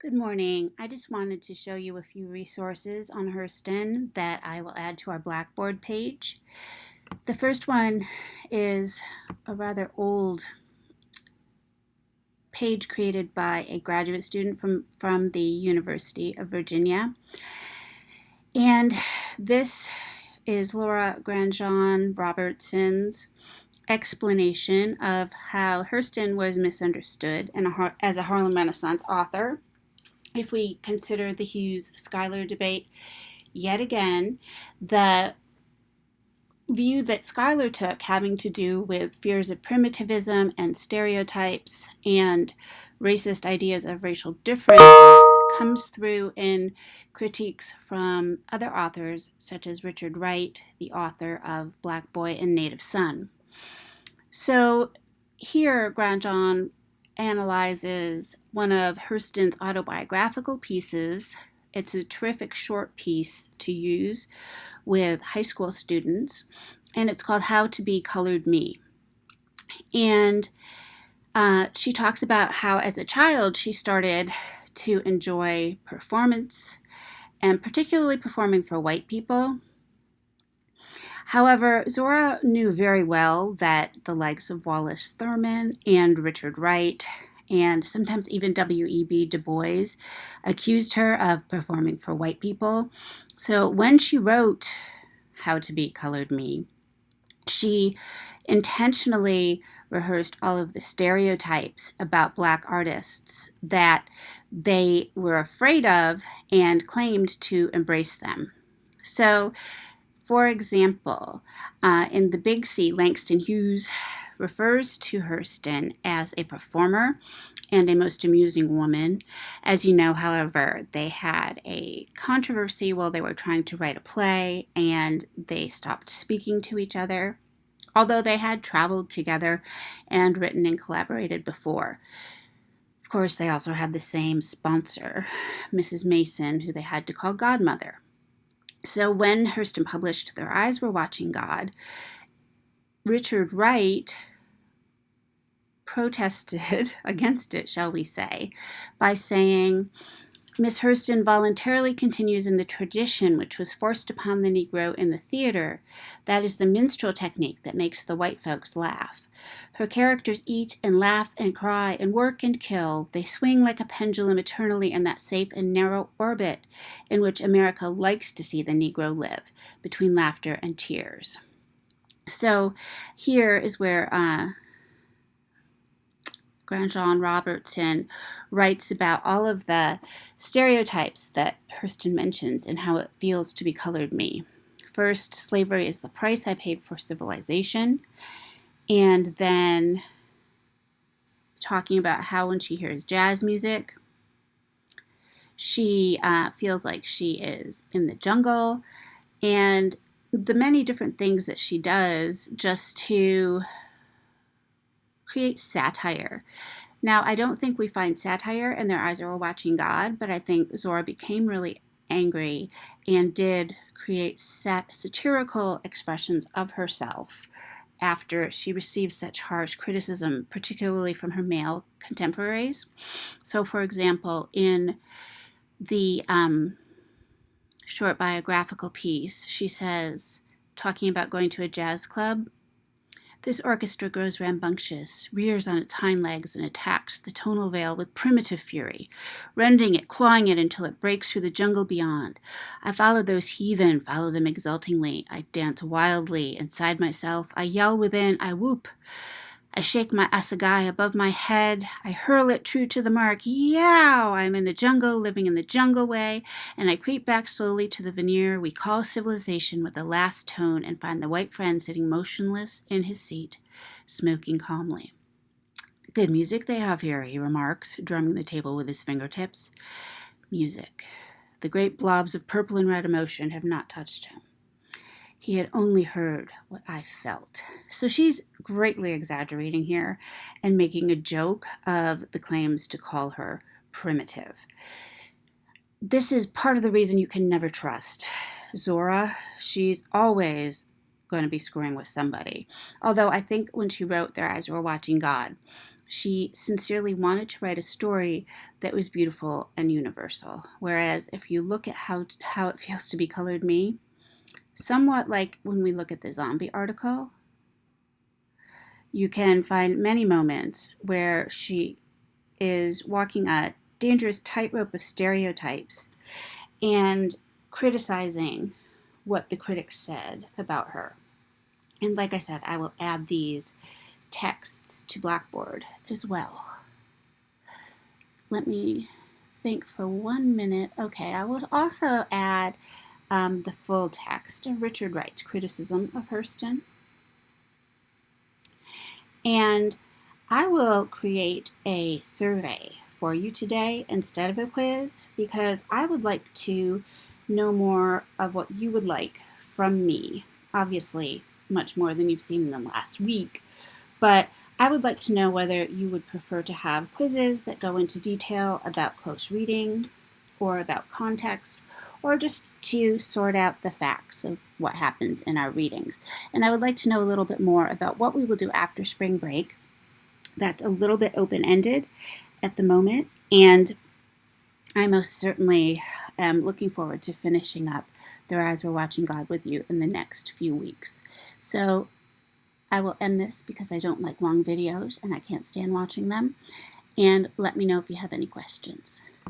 Good morning. I just wanted to show you a few resources on Hurston that I will add to our Blackboard page. The first one is a rather old page created by a graduate student from the University of Virginia. And this is Laura Grandjean Robertson's explanation of how Hurston was misunderstood as a Harlem Renaissance author. If we consider the Hughes-Schuyler debate yet again, the view that Schuyler took having to do with fears of primitivism and stereotypes and racist ideas of racial difference comes through in critiques from other authors such as Richard Wright, the author of Black Boy and Native Son. So here Grandjean analyzes one of Hurston's autobiographical pieces. It's a terrific short piece to use with high school students, and it's called How to Be Colored Me. And she talks about how as a child she started to enjoy performance, and particularly performing for white people. However, Zora knew very well that the likes of Wallace Thurman and Richard Wright and sometimes even W.E.B. Du Bois accused her of performing for white people. So when she wrote How to Be Colored Me, she intentionally rehearsed all of the stereotypes about Black artists that they were afraid of and claimed to embrace them. So, for example, in The Big C, Langston Hughes refers to Hurston as a performer and a most amusing woman. As you know, however, they had a controversy while they were trying to write a play, and they stopped speaking to each other, although they had traveled together and written and collaborated before. Of course, they also had the same sponsor, Mrs. Mason, who they had to call Godmother. So when Hurston published Their Eyes Were Watching God, Richard Wright protested against it, shall we say, by saying, Miss Hurston voluntarily continues in the tradition which was forced upon the Negro in the theater. That is the minstrel technique that makes the white folks laugh. Her characters eat and laugh and cry and work and kill. They swing like a pendulum eternally in that safe and narrow orbit in which America likes to see the Negro live, between laughter and tears. So here is where Grandjean Robertson writes about all of the stereotypes that Hurston mentions and how it feels to be colored me. First, slavery is the price I paid for civilization. And then talking about how when she hears jazz music, she feels like she is in the jungle, and the many different things that she does just to create satire. Now, I don't think we find satire in Their Eyes Were Watching God, but I think Zora became really angry and did create satirical expressions of herself after she received such harsh criticism, particularly from her male contemporaries. So, for example, in the short biographical piece, she says, talking about going to a jazz club, this orchestra grows rambunctious, rears on its hind legs, and attacks the tonal veil with primitive fury, rending it, clawing it until it breaks through the jungle beyond. I follow those heathen, follow them exultingly. I dance wildly inside myself. I yell within. I whoop. I shake my assegai above my head. I hurl it true to the mark. Yow! I'm in the jungle, living in the jungle way, and I creep back slowly to the veneer we call civilization with the last tone and find the white friend sitting motionless in his seat, smoking calmly. Good music they have here, he remarks, drumming the table with his fingertips. Music. The great blobs of purple and red emotion have not touched him. He had only heard what I felt. So she's greatly exaggerating here and making a joke of the claims to call her primitive. This is part of the reason you can never trust Zora. She's always going to be screwing with somebody. Although I think when she wrote Their Eyes Were Watching God, She sincerely wanted to write a story that was beautiful and universal. Whereas if you look at how it feels to be colored me, somewhat like when we look at the zombie article, you can find many moments where she is walking a dangerous tightrope of stereotypes and criticizing what the critics said about her. And like I said, I will add these texts to Blackboard as well. Let me think for 1 minute. Okay, I will also add the full text of Richard Wright's criticism of Hurston. And I will create a survey for you today instead of a quiz, because I would like to know more of what you would like from me. Obviously, much more than you've seen in the last week, but I would like to know whether you would prefer to have quizzes that go into detail about close reading or about context, or just to sort out the facts of what happens in our readings. And I would like to know a little bit more about what we will do after spring break. That's a little bit open-ended at the moment, and I most certainly am looking forward to finishing up Their Eyes Were Watching God with you in the next few weeks. So I will end this because I don't like long videos and I can't stand watching them. And let me know if you have any questions.